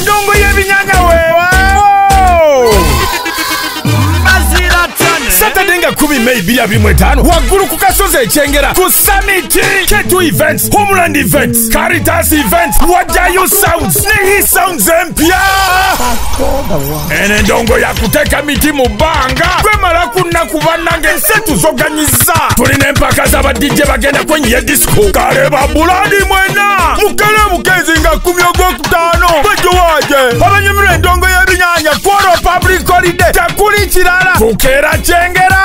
Endongo y'ebinyanya weewaawo. Saturday nga 10 May 2025 waggulu ku kasozi ekyengera ku Summit Ketu Events, Homeland Events, Caritas Events, Wajayo Sounds ne Sounds empya. Ene ndongo ya kuteka miti mu bbanga twemala kunnaku bannange ensatu zoganyiza. Tulina empaka z'aba DJ bagenda kwenyiya disco. Kale babulani mwena mukale mukezi nga 10 Ogwokutaano bwejowaje abanyumirwa endongo y'ebinyanya kworo public holiday tekuli kirala tukera kyengera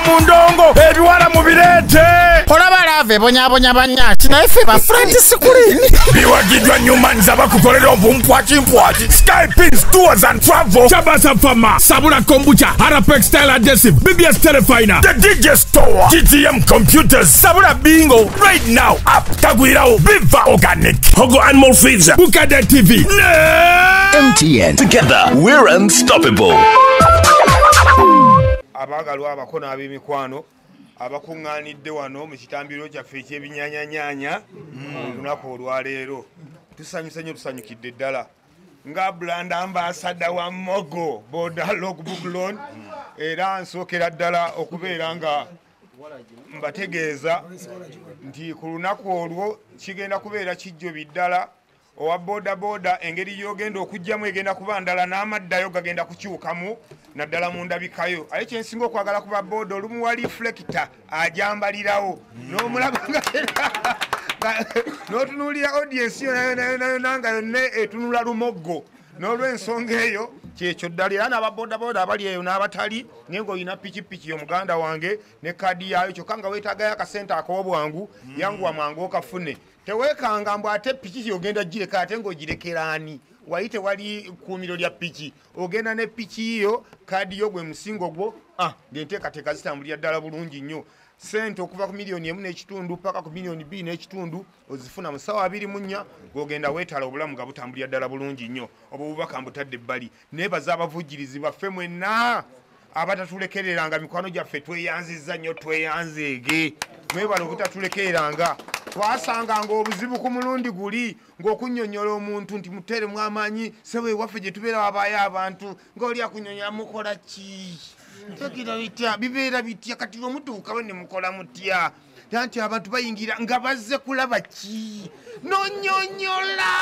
mu ndongo ebiwala mu bireete olaba lave bonyabonya banyaki naye ffe ba Francis Kulini biwagiddwa Newmans abakukolera obumpwakimpwaki Skypins Tours and Travel Chabasa Pharma Sabula Kombucha Arapex Style Adhesive BBS Telefiner The DJ Store GTM Computers Sabula Bingo right now up Kagwirao Biva Organic Hogo Animal Feeds Bukade TV MTN together we're unstoppable. Abagalwa abakona ab'emikwano abakuŋŋaanidde wano mu kitambiro kyaffe eky'ebinyanyanyanya olunaku olwaleero tusanyusa nnyo tusanyukidde ddala nga brand ambassador wa Mogo Border Logbook Loan era nsookera ddala okubeera nga mbategeeza nti ku lunaku olwo kigenda kubeera kijjobi ddala owa boda engeri yogenda okujjamu egenda kuba ndala n'amaddayo gagenda kukyukamu naddala mu ndabikayo aye kyensinga okwagala kuba boda olumu wa reflector ajambalirawo n'omulaba n'otunuulira audience yo nanga yonna etunula lumoggo n'olw'ensonga eyo kyekyo ddala era n'ababodaboda abali eyo n'abatali naye ng'olina pikipiki omuganda wange ne kadi yayo kyokka nga weetaagayo akasente ak'obwangu yanguwa mangu okafune teweekanga mbu ate piki ogenda gireka ate ng'ogirekera ani wali tewali kuumiro lya piki ogenda ne piki yo kadi yo gwe musingo gwo ng'enteekateeka zitambulira ddala bulungi nnyo sente okuva ku $1.5 paka ku $2.5 ozifuna mu ssaawa 24 ng'ogenda weetala obulamu nga butambulira ddala bulungi nnyo obwo bubaka mbutadde ebbali neebaza abavujjirizi baffe mwenna abatatulekereranga mikwano gyaffe tweyanzizza nnyo tweyanzeege mwebala obutatulekereranga twasanganga obuzibu ku mulundi guli ng'okunnyonnyola omuntu nti muteeremu amaanyi sebo ewaffe gye tubeera wabaayo abantu ng'oli akunyonnyola mukola ki tegira bitya bibeera bitya kati omutuukawo ne mukola mutya nti abantu bayingira nga bazze kulaba ki nonyonyola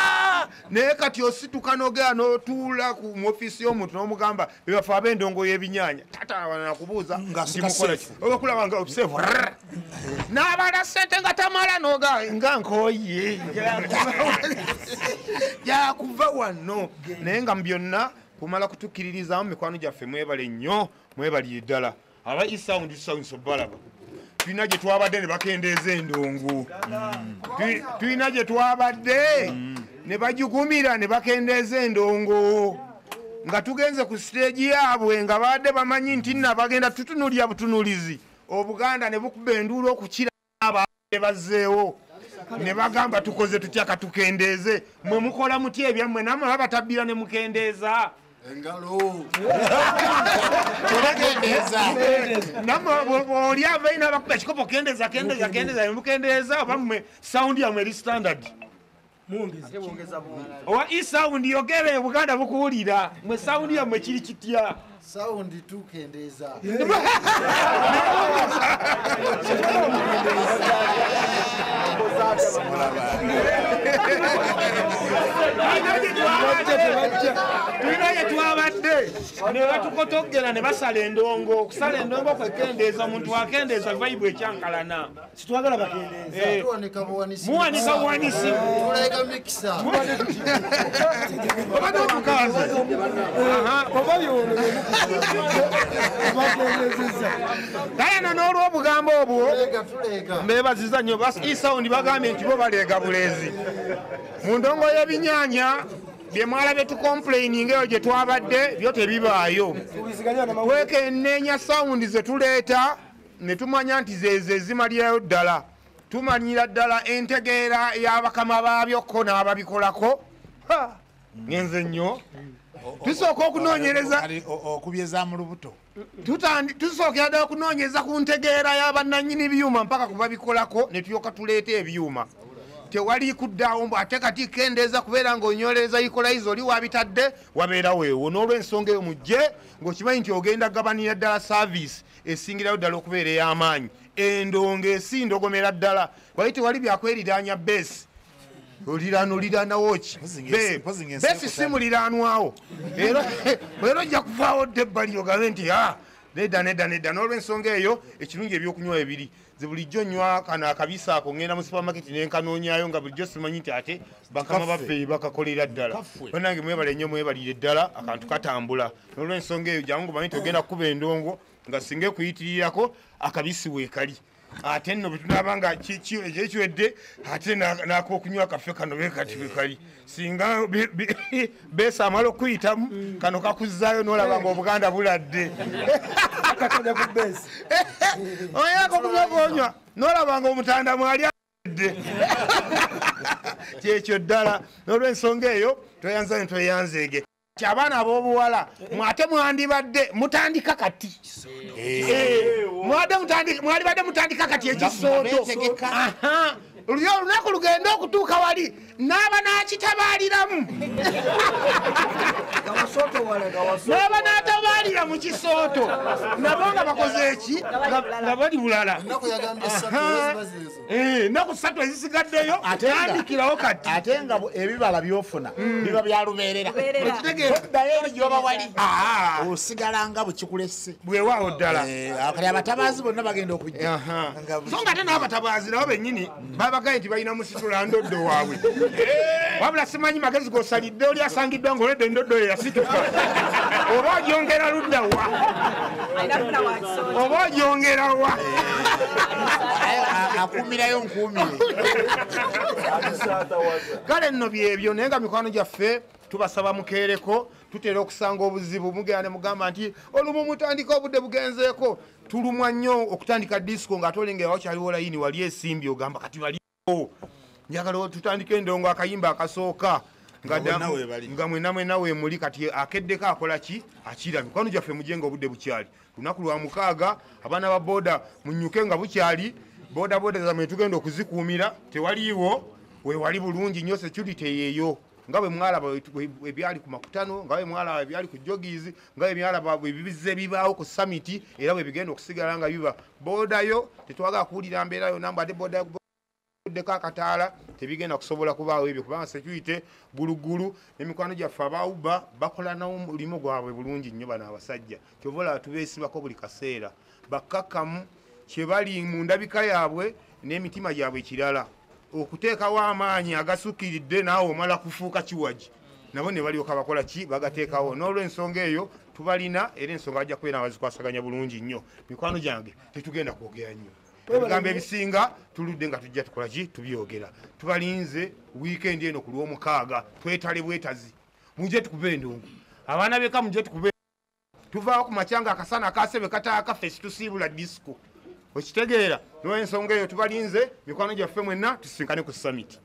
naye kati osituka n'ogera n'otuula mu ofiisi y'omuntu n'omugamba bebafe ab'endongo y'ebinyanya tata nakubuuza nti mukola ki oba kulaba nga obuseevu n'abala ssente nga tamala n'oga nga nkooye yakuva wano naye nga mu byonna kumala kutukkiririzamu mikwano gyaffe mwebale nnyo mwebalire ddala aba isawundi tusawunsa balaba tulina gye twabadde ne bakendeeza endongo tulina gye twabadde ne bagigumira ne bakendeeza endongo nga tugenze ku siteegi yaabwe nga badde bamanyi nti nna bagenda tutunulya butunulizi obuganda ne bukuba enduulu okukira abadde bazzeewo ne bagamba tukoze tutya katukendeeze mwe mukola mutya ebyammwe nammwe babatabbira ne mukendeeza engalo oli ava ina bakuba ekikopo kendeza mukendeeza bammwe sound yammwe eri standard owa isawundi yogere Buganda bukuwulira mwe sound yammwe kiri kitya saundi tukendeza tulina gye twabadde ne batukotogera ne basala endongo okusala endongo kwekendeeza omuntu akendeeza vibe ekyankalana situwagala bakendeeza muwanika buwanisi tulayika mikisa obadde omukazi kayana n'olw'obugambo obwo mbeebaziza nnyo isawundi bagambye nti bo baleega buleezi mu ndongo y'ebinyanya bye mwalabye tukomplaininga eyo gye twabadde byo tebibaayo wekenneenya sawundi ze tuleeta ne tumanya nti zeeze zimalirayo ddala tumanyira ddala entegeera y'abakama baabyo ko n'ababikolako ngenze nnyo tusooka okunoonyereza okubyeza mu lubuto tusookera ddala okunoonyereza ku ntegeera y'abannannyini byuma mpaka ku babikolako ne tulyoka tuleeta ebyuma tewali kuddaawo mbu ate kati kendeeza kubeera ng'onyoleza equalizer oli wabitadde wabeera weewo n'olw'ensonga eyo mujje ng'okimanyi nti ogenda gabanira ddala service esingirayo ddala okubeera ey'amaanyi endongo esi ndogomera ddala wali tewali byakweridaanya besi oliraanawo ki besi si muliraanwawo era ojja kuvaawo dde ebbali ogambe nti nedda n'olw'ensonga eyo ekirungi ebyokunywa ebiri bulijjo nywa kano akabisa ako ngenda mu supermarket nenkanoonyayo nga bulijjo simanyi nti ate bakama baffe bakakolera ddala banange mwebale nnyo mwebalire ddala akantu katambula n'olw'ensonga eyo jangu manyi togenda kukuba endongo nga singa ekuyitirirako akabisi weekali ate nno bwe tunaaba nga ekiwedde ate n'akokunywa kaffe kano beekati bwekali singa beesa amala okuyitamu kano kakuzzaayo n'olaba nga obuganda buladde oyako kubyokonywa n'olaba nga omutanda mwali adde kyekyo ddala n'olw'ensonga eyo tweyanzeege abaana ab'obuwala mwate mwandibadde mutandika kati mwalibadde mutandika kati ekisooto olunaku lugenda okutuuka wali n'aba n'akitabaliramu n'aba n'atabalira mu kisooto nabo nga bakoze eki nga bali bulala ennaku 3 ezisigaddeyo tandikirawo kati ate nga ebibala byofuna biba bya lubeerera oddayo gyoba wali osigala nga bukikulese bwewaawo ddala kali abatabaazi bonna bagenda okujja so nga ate n'abatabaazi nabo bennyini babagaye nti balina musitula ndoddo waabwe wabula simanyi magezi g'osalidde oli asangiddwa ng'oledde endoddo ye yasituka oba ogyongera ludda wa oba ogyongera wa akumirayo nkuumire kale nno byebyo naye nga mikwano gyaffe tubasaba mukeereko tutera okusanga obuzibu mugenda ne mugamba nti olumu mutandika obudde bugenzeeko tulumwa nnyo okutandika disco ng'ate olenga wakyaliwo layini wali esimbi ogamba kati waliwo njagala tutandika endongo akayimba akasooka nga mwena weemuli kati akeddeko akola ki akira mikwano gyaffe mujenga obudde bukyali lunaku lwa 6 abaana ba booda munyuke nga bukyali booda zamwe tugenda okuzikuumira tewaliiwo wewali bulungi nnyo security yeeyo nga bwe mwalaba ebyali ku makutano nga bwe mwalaba ebyali ku jogizi nga bwe mwalaba ebibize bibaawo ku summit era bwe bigenda okusigala nga biba boodayo tetwagala kuwulira mbeera yonna mbadde booda deko akataala tebigenda kusobola kubaawo ebyo kubanga security gulugulu n'emikwano gyaffe abawuba bakola nawo mulimu gwabwe bulungi nnyo bano abasajja kyovola tubeesibako buli kaseera bakkakkamu kye bali mu ndabika yaabwe n'emitima gyabwe kirala okuteekawo amaanyi agasukiridde naawe omala kufuuka kiwagi nabo ne balyoka bakola ki bagateekawo n'olw'ensonga eyo tubalina era ensonga bajja kubeera bazikwasaganya bulungi nnyo mikwano gyange tetugenda kwogera nnyo ebigambo ebisinga tuludde nga tujja tukola ki tubyogera tubalinze wiikendi eno ku lw'omukaaga twetale bwetazi mujje tukube endongo abaana beka mujje tukube tuvaawo ku macyanga akasana akasebe kataaka ffe situsiibula disco okitegeera n'ensonga eyo tubalinze mikwano gyaffe mwenna tusinkane ku summit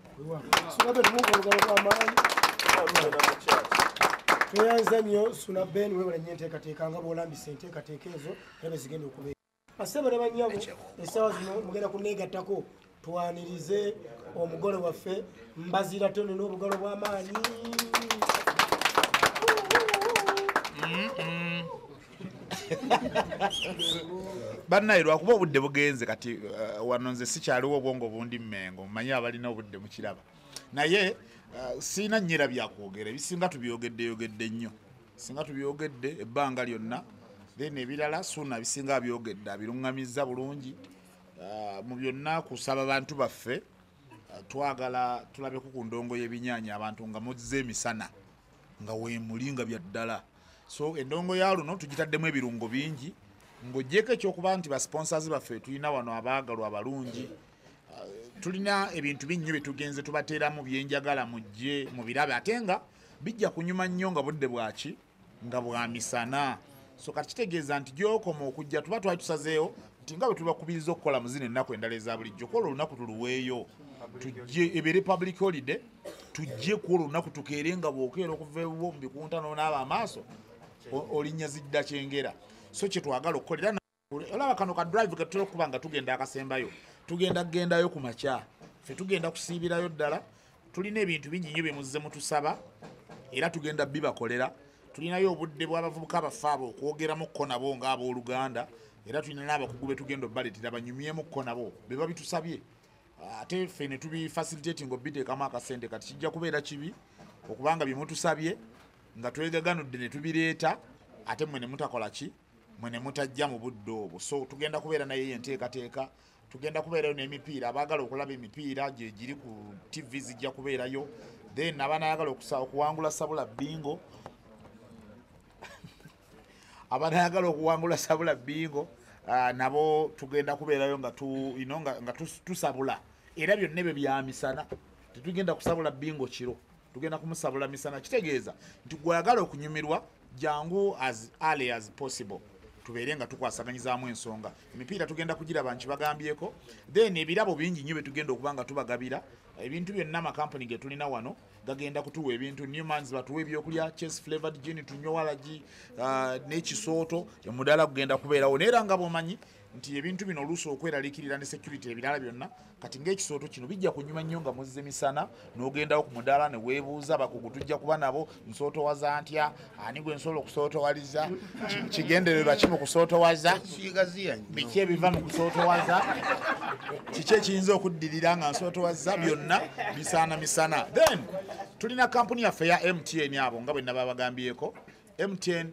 tweyanza nnyo suna ben webala nnyo enteekateeka nga bw'olambisa enteekateeka ezo era zigenda okubeera asebale bannyabo essaawa zino mugenda kuneegattako twanirize omugole waffe mbazira tone n'obugalo bw'amaanyi bannaye lwakuba obudde bugenze kati wano nze sikyaliwo obwongo bundi mmengo mmanyi abalina obudde mukiraba naye siina nnyera byakwogera ebisinga tubyogedde nnyo singa tubyogedde ebbanga lyonna then ebirala suna bisinga byogedde abiruŋŋamizza bulungi mu byonna kusaba bantu baffe twagala tulabeku ku ndongo y'ebinyaanya abantu nga muzze emisana nga weemulinga bya ddala so endongo ya luno tugitaddemu ebirungo bingi ng'ogyeko ekyokuba nti basponsors baffe tulina wano abaagalwa abalungi tulina ebintu binnyo bye tugenze tubateeramu byenjagala mujje mu birabe ate nga bijja kunyuma nnyo nga budde bwaki nga bwa misana so kati kitegeeza nti gyokoma okujja tuba twali tusazeewo nti nga bwe tubakubiriza okukola mu zino ennaku endala eza bulijjo kola olunaku tuluweeyo tujje ebe public holiday tujje kuola olunaku tukeere nga bwokeera okuva ewo mu bikuntano n'aba amaaso olinnya zidda kyengera so kye twagala okukolera olaba kano ka drive katutera okuba nga tugenda akasembayo tugendayo ku makya ffe tugenda kusiibirayo ddala tulina ebintu bingi nnyo bye muzze mutusaba era tugenda bibakolera tulinayo obudde bw'abavubuka abaffe abo okwogeramukko nabo ng'abooluganda era tulina n'abakugu be tugenda obbaletera banyumyemukko nabo be babitusabye ate ffe ne tubifacilitating obiteekamu akasente kati kijja kubeera kibi okubanga bye mutusabye nga twegaganudde ne tubireeta ate mmwe ne mutakola ki mmwe ne mutajja mu budde obwo so tugenda kubeera naye enteekateeka tugenda kubeerayo n'emipiira abaagala okulaba emipiira gye giri ku tv zijja kubeerayo then abanayagala okuwangula sabula bingo abanayagala okuwangula sabula bingo nabo tugenda kubeerayo nga tusabula era byonna ebyo byamisana tetugenda kusabula bingo kiro tugenda kumusabula misana kitegeeza nti gweyagala okunyumirwa jangu as early as possible tubeere nga tukwasaganyizamu ensonga emipiira tugenda kugiraba nkibagambyeko then ebirabo bingi nnyo betugenda okuba nga tubagabira ebintu byonna amakampuni ge tulina wano gagenda kutuwa ebintu Newmans batuwa ebyokulya Chess flavored gin tunywa walagi n'ekisooto emudala kugenda kubeerawo neera nga bwomanyi nti ebintu bino oluusi okweraliikirira ne security ebirala byonna kati ng'ekisooto kino bijja kunyuma nnyo nga muzze misana n'ogendawo ku mudaala ne weebuuza bakugu tujja kuba nabo nsootowaza ntya ani gwe nsobola okusootowaliza kigendererwa ki mu kusootowaza biki ebiva mu kusootowaza kiki ekiyinza okuddirira nga nsootowaza byonna bisaana misana then tulina kampuni yaffe ya MTN abo nga bwe naba bagambyeko MTN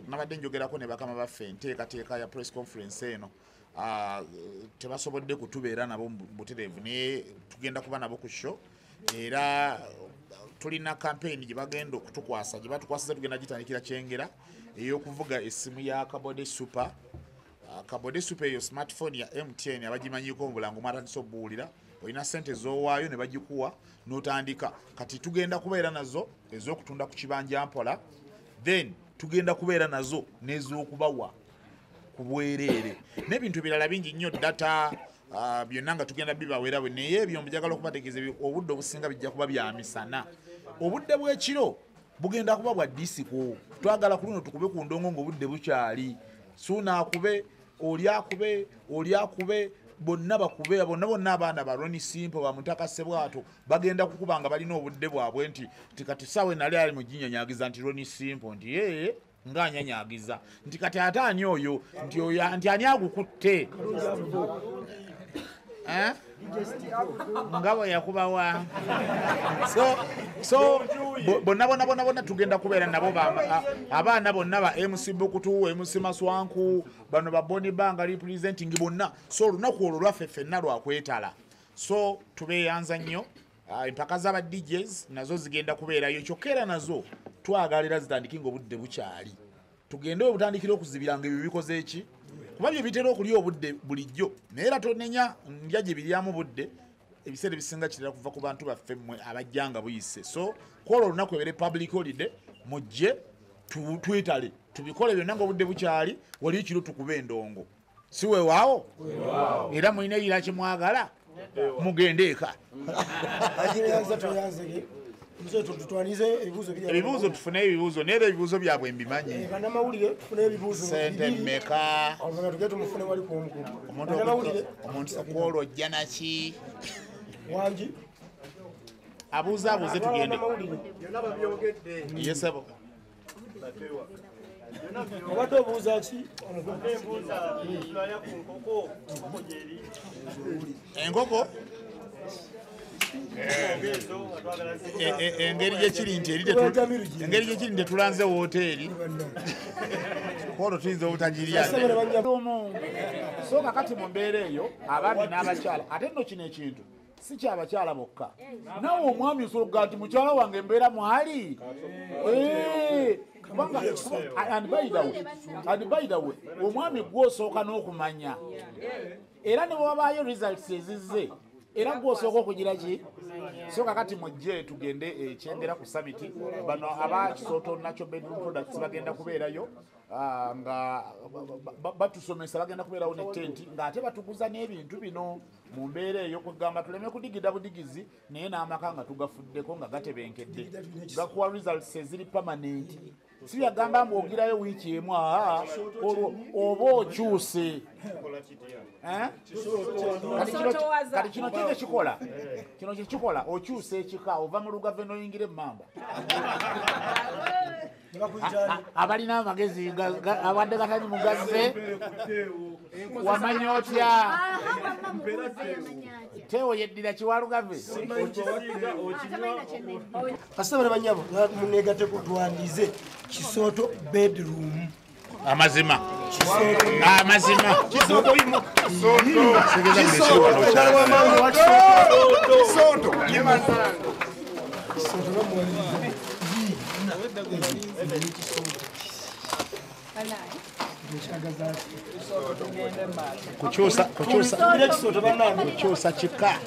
nabadde njogerako ne bakama baffe enteekateeka ya press conference eno tebasobodde kutubeera nabo butereevu naye tugenda kuba nabo ku show era tulina campaign gye bagenda okutukwasa gye batukwasiza tugenda gitandikira Kyengera ey'okuvuga essimu ya Kabode Super Kabode Super eyo smartphone ya MTN abagimanyiko mu bulango mwatandise obuwulira olina sente z'owaayo ne bagikuwa n'otandika kati tugenda kubeera nazo ez'okutunda ku kibanja mpola then tugenda kubeera nazo n'ez'okubawa ku bwereere n'ebintu birala bingi nnyo data byonna nga tugenda bibawera bwe naye ebyo mbijagala okubategeeza obudde obusinga bijja kuba bya misana obudde bw'ekiro bugenda kuba bwa disiko twagala ku luno tukube ku ndongo ng'obudde bukyali suuna akube oli akube bonna bakube bonna abaana ba Ronnie Simple bamutaka Sebwato bagenda kukuba nga balina obudde bwabwe nti kati sawe nali ali mu jinyanyaagiza nti Ronnie Simple nti yeye ng'anyanyaagiza nti kati ate ani oyo nti ani agukutte nga bwe yakubawa so bonna tugenda kubeera nabo abaana bonna ba MC Bukutu MC Maswanku bano ba Boni Banga representing bonna so olunaku olwo lwaffe ffenna lwakwetala so tubeeyanza nnyo empaka z'aba DJs nazo zigenda kubeerayo kyokka era nazo twagalira zitandikinga obudde bukyali tugende obutandikira okuzibiranga ebyo bikoze eki kuba bye bitera okulya obudde bulijjo naye era tonenya ndya gye biryamu budde ebiseera ebisinga kitera kuva ku bantu baffe mmwe abajjanga buyise so kwolwo olunaku ebere public holiday mujje twetale tubikole byonna ngaobudde bukyali waliyo kiro tukube endongo si weewaawo era mulina ekira kimwagala mugende eka ebibuuzo tufune ebibuuzo naye ebibuuzo byabwe mbimanyi sente mmeka omuntu okwolwa ojja naki abuuze tugende yesebo obadde obuuza ki enkoko engeri gyekiri nti tetulanze woteeri kwolwo tuyinza obutagirya so kakati mu mbeera eyo abaami n'abakyala ate nno kino ekintu si kyabakyala bokka nawe omwami osobola okugaa nti mukyala wange embeera mwali and by the way omwami gwosooka n'okumanya era ne bwabaayo results ezizze era gwosooka okugira ki so kakati mujje tugende Kyengera ku summit bano abakisooto Natural Bedroom Products bagenda kubeerayo nga batusomesa bagenda kubeerawo ne tenti ng'ate batuguza n'ebintu bino mu mbeera eyo kugamba tuleme kudigida budigizi naye n'amaka nga tugafuddeko nga gatebenkedde gakuwa results eziri permanent si yagamba mbwogirayo wiiki emu olwo oba okyuse kati kino kyekikola kino kyekikola okyusa ekika ova mu lugave noyingira emmamba abalina amagezi abadde gatali mugazze wamanya otya Teo yeddira kiwalugave asabala banyabo munegate kutwandize Kisooto bedroom amazima kukyusa kika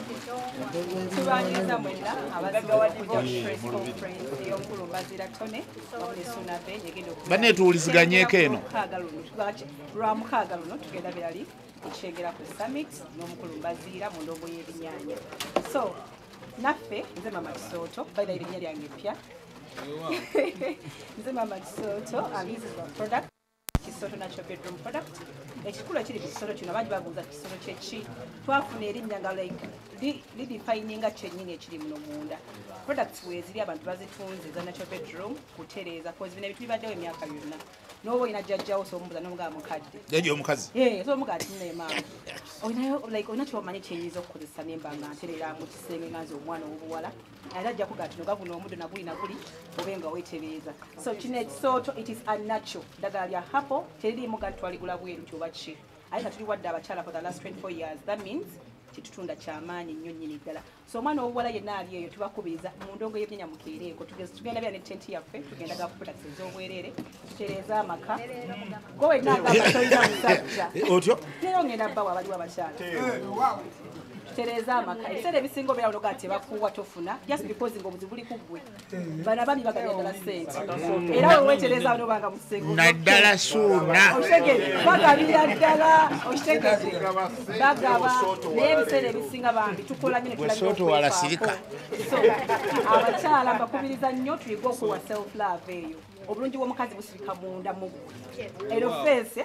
tubaniriza mwenna abagawadibwa press conference ey'omukulumbaziira Tone Sunabe egenda banetuwuliziganyeko eno lwa mukaaga luno tugenda byali ekyegera ku summit n'omukulumbaziira mu ndongo y'ebinyaanya so naffe nze Mama Kisooto bayina erinnya lyange ppya nze Mama Kisooto this is our product Kisooto natural bedroom product ekikulu ekiri ku Kisooto kino bangi babuuza Kisooto kyeki twafuna erinnya nga like lidefininga kyennyini ekiri muno munda products weeziri abantu bazitunze za natural bedroom kutereeza kozi bino ebintu bibaddewo emyaka yonna n'oba olina jjajjawo somubuuza n'omugaa mukadde yaji omukazi so omugaa tineemaama olina kyomanyi kyenyinza okukozesa nemba nga nterera mu kisenge nga nze omwana ow'obuwala ate ajja kugaa tino gaguno omuddo naguli naguli obe nga weetereeza so kino ekisooto it is unnatural ddagala lya hapo teririimu ga twaligula bweru kyoba ki ate nga tuli wadde abakyala for the last 24 years that means kitutunda kyamaanyi nnyo nnyini ddala so omwana ow'obuwala yenna ali eyo tubakubiriza mu ndongo y'ebinnya mukeereeko tugenda bya ne tenti yaffe tugenda ga products ez'obwereere tutereeza amaka gwe wenna agamba tolina musajja otyo neero ngenda bbawo abaliwo abakyala tutereeza amaka ebiseera ebisinga obeera onoga ati bakuwa tofuna just because ng'obuzibu buli ku ggwe bano abami bagabya ddala sente era weweetereeza nobanga musengo naddala suuna bagabira ddala okitegedde bagaba naye ebiseera ebisinga bambi tukola nnyo netulawalasirika so abakyala mbakubiriza nnyo tuyiga okuwa self love eyo obulungi bw'omukazi busirika munda mu ero feese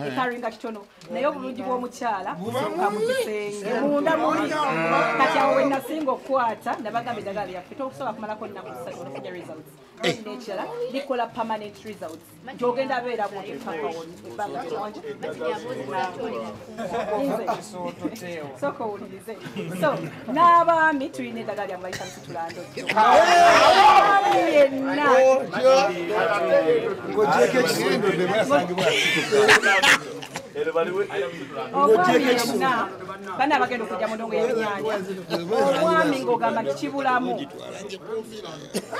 ekaringa kitono naye obulungi bw'omukyala busooka mu kisenge munda muli kati awo wenasinga okukwata nabagambe eddagala lyaffe tokusobola kumalako nnaku ssatu onofunya results nekirala likola permanent results nti ogenda abeeramu otupakawo ebbanga tonja sooka owulirize so n'abaami tulina eddagala lyamu bayita nsitulando yenna obwamina bana bagenda okujja mu ndongo y'ebinyaanya omwami ng'ogamba kikibulamu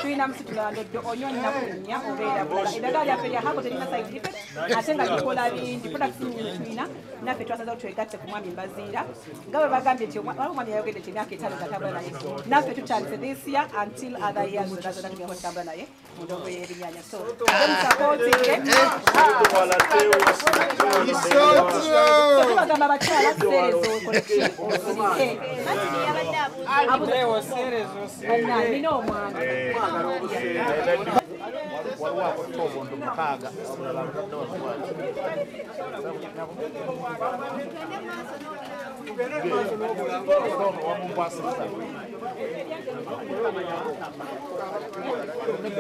tulina musitulandoddo onywa kunnya obeera bulala eddagala lyaffe lya hako terina side effect ate nga likola bingi products nyingi tulina naffe twasazeho twegatte ku mwami Mbaziira nga bwe bagambye nti omwami yayogedde nti emyaka 5 gatambula naye naffe tutandise this year until other years zonna tugenda kutambula naye mu ndongo y'ebinyaanya so musapootinge tubagamba abakyala nina omwana waliwo akotobondo mukaaga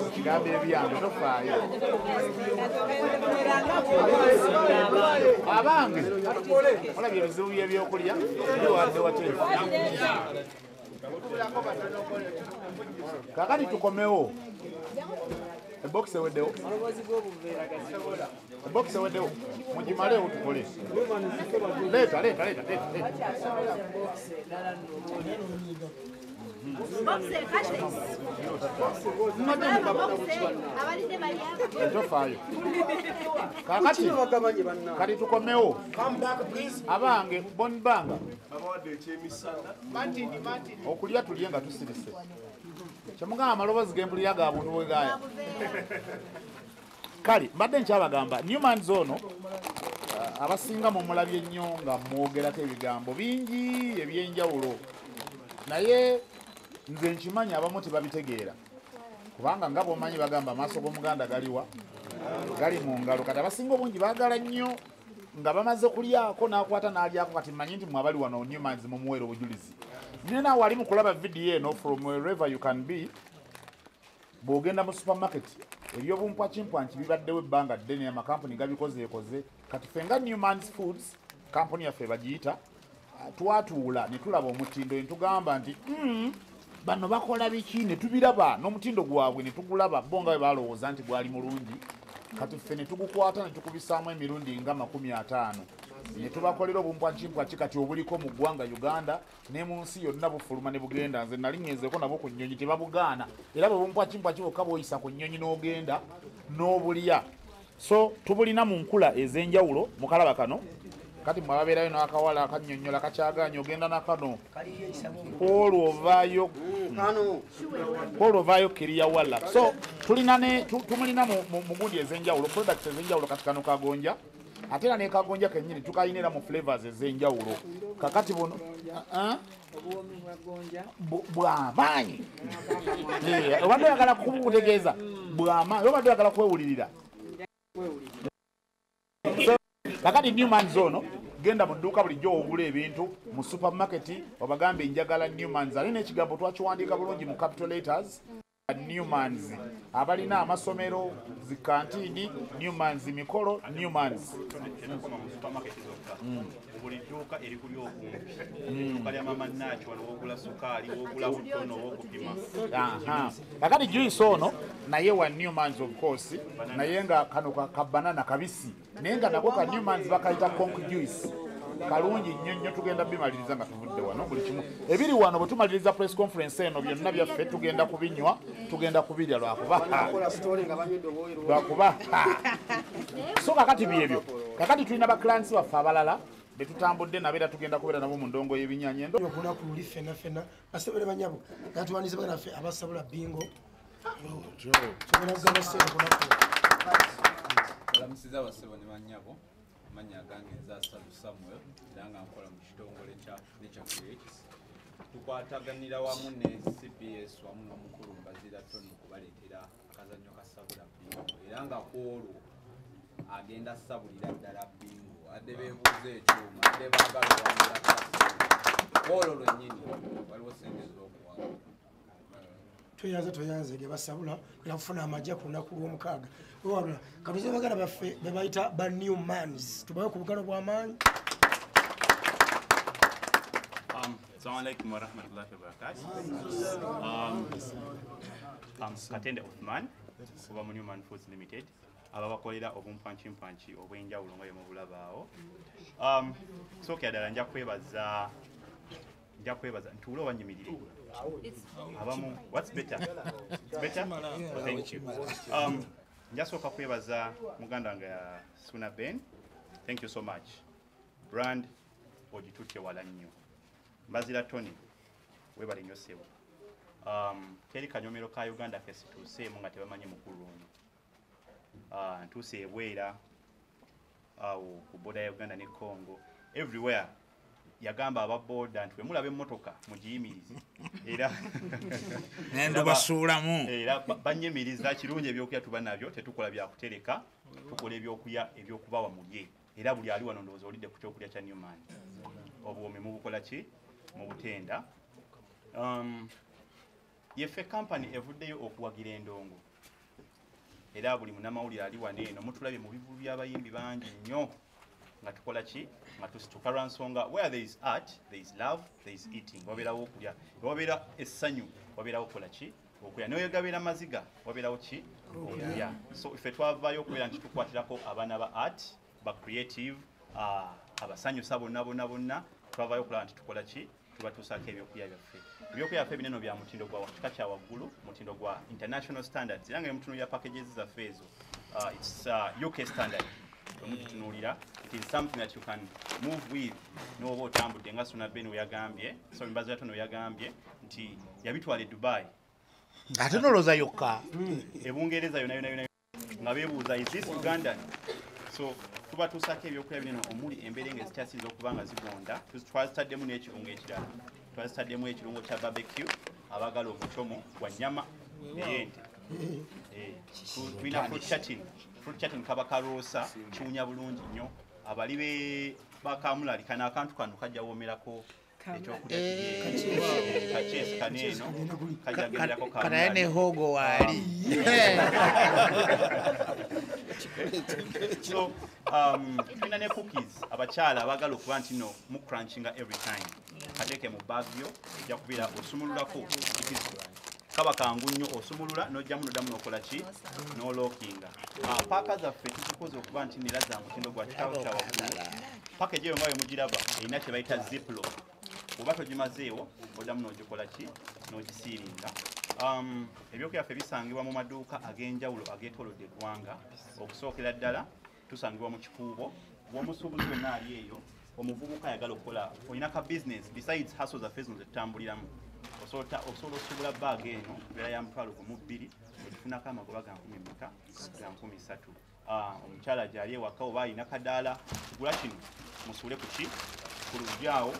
mukigambo ebyange tofaayo abange olabye ebizibu byebyokulya biwadde wateefu kakati tukomewo ebokisi eweddewo ebokisi eweddewo mugimalewo tukole leeta tofaayo kakati kati tukomewo abange bonibanga okulya tulye nga tusirise kyemugamba amaloboozi gembulira ga buntu bwe gaaya kale mbadde nkyabagamba Newmans ono abasinga mumulabye ennyo nga mwogerako ebigambo bingi ebyenjawulo naye nze nkimanyi abamu tebabitegeera kubanga nga bwomanyi bagamba amaaso g'omuganda galiwa gali mu ngalo kati abasinga obungi baagala nnyo nga bamaze kulyako n'akwata n'alyako kati mmanyi nti mwabali wano Newmans mumuweera obujulizi nina wali mu kulaba vidiyo eno from wherever you can be bw'ogenda mu supermarket ebyobumpwakimpwanki bibaddewo ebbanga ddene amakampuni gabikozeekoze kati ffe nga Newmans Foods kampuni yaffe bagiyita twatuula ne tulaba omutindo ne tugamba nti bano bakola biki ne tubiraba n'omutindo gwabwe ne tugulaba bo nga bwe balowooza nti gwali mulungi kati ffe ne tugukwata ne tukubisaamu emirundi nga 50 ne tubakolera obumpwakimpwaki kati obuliko mu ggwanga Uganda ne mu nsi yonna bufuluma ne bugenda nze nali ngenzeeko nabo ku nnyonyi tebabugaana era bwe bumpwakimpwaki bwokka bw'oyisa ku nnyonyi n'ogenda n'obulya so tubulina mu nkula ez'enjawulo mu kalaba kano kati mwababeerayo n'akawala akannyonnyola kakyagaanya ogenda nakano kwolwo ovaayo kiriyawala so tumulina mu gundi ez'enjawulo products ez'enjawulo kati kano kagonja ate era ne kagonja kennyini tukayinira mu flavors ez'enjawulo kakati buno bw'amaanyi obadde oyagala kubutegeeza bw'amaanyi obadde oyagala kwewulirira kakati Newmans ono genda mu dduuka bulijjo ogula ebintu mu supermarket obagambe njagala Newmans ali n'ekigambo twakiwandiika bulungi mu capital letters Newmans abalina amasomero zikantiini Newmans mikolo Newmans buli dduuka eri kuli okumpi edduuka lya mama Nacho wano wogula sukaali wogula butono wokupima kakati juice ono naye wa Newmans of course naye nga kano ka banana kabisi naye nga nako ka Newmans bakayita conk juice kalungi nnyo nnyo tugenda bimaliriza nga tuvudde wano buli kimu ebiri wano bwe tumaliriza press conference eno byonna byaffe tugenda kubinywa tugenda kubirya lwakuba so kakati byebyo kakati tulina baklansi baffe abalala betutambudde nabeera tugenda kubeera nabo mu ndongo y'ebinnyanya okunaku luli ffenna basebere banyabo natuwanize bagana ffe abasabula bingo olamusiza abasebo ne banyabo amanya agange nzasalu Samuel era nga nkola mu kitongole kya Nature Creates tukwataganira wamu ne CBS wamu n'omukulu Mbazira Tony okubaleetera akazannyo ka sabula bingo era nga kwolwo agenda sabulira ddala bingo adde beebuuza ekyuma adde baagala wamula kwolwo lwennyini waliwo sente z'okuwanga toyanze ge basabula nakufuna amajja ku lunaku lw'omukaaga wabula katuze bagala baffe be bayita ba Newmans tubawe ku bugalo bw'amaanyi Assalamu alaikum wa rahmatullahi wa barakatuh. Katende Othman kuba mu Newman Foods Limited ababakolera obumpwakimpwanki obw'enjawulo nga bwe mubulabaawo. Sooka ddala nja kwebaza ntuule obanyimirire abamu what's better? It's better? Oh, thank you. Njasooka kwebaza muganda wange Suna Ben. Thank you so much. Brand ogitutte wala nnyo. Mbazira Tony webale nnyo ssebo. Teri kanyomero ka Uganda ke situuseemu nga tebamanyi mukulu ono. Ntuuse e Bwera awo ku boda ya Uganda ne Congo. Everywhere yagamba ababoda nti bwe mulaba emmotoka mugiyimirize era nendo basuulamu era banyemiriza kirungi ebyokulya tuba nabyo tetukola byakutereka tukola ebyokulya ebyokubawa mulye era buli ali wano ndowooza olidde ku kyokulya kya Newman obwomi mubukola ki mu butenda yeffe kampani evuddeyo okuwagira endongo era buli munnamawulire ali wano eno mutulabye mu bivubu by'abayimbi bangi nnyo nga tukola ki nga tusituka lwa nsonga where there is art there is love there is eating wabeerawo okulya wabeera essanyu wabeerawo okola ki okulya newegabeera maziga wabeerawo ki okulya so ife twavaayo okubeera nti tukwatirako abaana ba art ba creative abasanyusa bonna twavaayo okulaba nti tukola ki tubatuusaako ebyokulya byaffe ebyokulya byaffe bineno bya mutindo gwa kika kya waggulu mutindo gwa international standards era nga emutunuulira packages zaffe ezo it's UK standard omugitunuulira it is something that you can move with n'oba otambudde nga Suna Ben we yagambye so Mbazira Tony we yagambye nti yabitwala e Dubai ate noloza yokka ebungereza yona nga beebuuza is this Ugandan so tubatuusaako ebyokulya binene omuli embeera nga ezikyasinza okuba nga zigonda twazitaddemu n'ekirungo ekirala twazitaddemu ekirungo kya barbecue abagala omucomo gwa nnyama ey'ente tulina fruit chatting fruit chatting kaba karoosa kiwunya bulungi nnyo abali be bakamulali kana akantu kano kajja womerako ekyokulya kacheesi kaneeno kajagenderako kanaye ne hogo waali so tulina ne cookies abakyala abagala okuba nti no mu crunchinga every time kateeke mu bag yo ejja kubeera osumululako kaba kangu nnyo osumulula n'ojjamu noddamu n'okola ki n'olookinga paaka zaffe tuzikoze okuba nti nera za mutindo gwa kikawo kya waggulu package eyo nga bwe mugiraba erina kye bayita ziplo oba togimazeewo oddamu n'ogikola ki n'ogisiiringa ebyokulya byaffe bisangibwa mu maduuka ag'enjawulo ageetoolodde eggwanga okusookera ddala tusangibwa mu kikuubo bw'omusuubuzi wonna ali eyo omuvubuka ayagala okukola olina ka business besides haso zaffe zino zetutambuliramu osobola okusubula baaga eno mbeera ya $2,200 ogifunako amagoba ga 13,000 omukyala gyali ewaka oba alina kadaala kigula kino musuule ku ki ku lujjaawo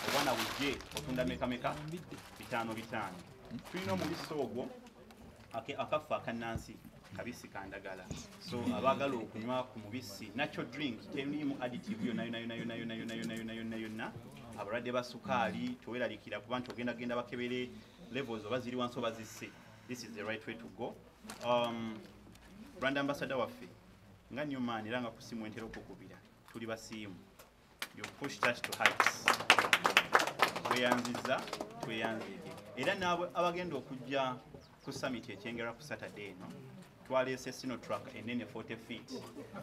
oba na bujje otunda mekameka 5 tulina omubisi ogwo akaffe akannansi kabisi kandagala so abagala okunywa ku mubisi natural drink terimu additive yonna abalwadde ba sukaali toweraliikira kuba nti ogenda bakebere levels oba ziri wansi oba zisse this is the right way to go brand ambassador waffe nga Newman era nga kusimu entera okukubira tuli basiimu you push touch to heights tweyanzike era naabwe abagenda okujja ku summit ekyengera ku Saturday eno twaleese Sinotrack enene 40 feet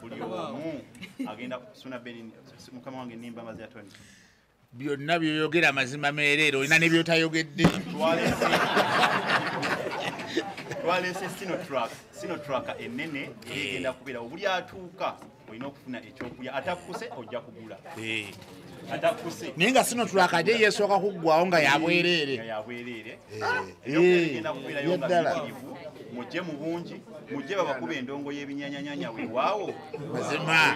buli omu agenda kusuna beni mukama wange nimba amazi ya Tony byonna byoyogera amazima meerero olina ne byotayogedde twaleese Sinotrack enene egenda kubeera obuli atuuka olina okufuna ekyokulya atakuse ojja kugula atakuse naye nga Sinotrack ate yeesooka kuggwawo nga yabwereere egenda kubeerayo nga zibirivu mujje mu bungi mujje babakuba endongo y'ebinyanyanyanya weewaawo mazima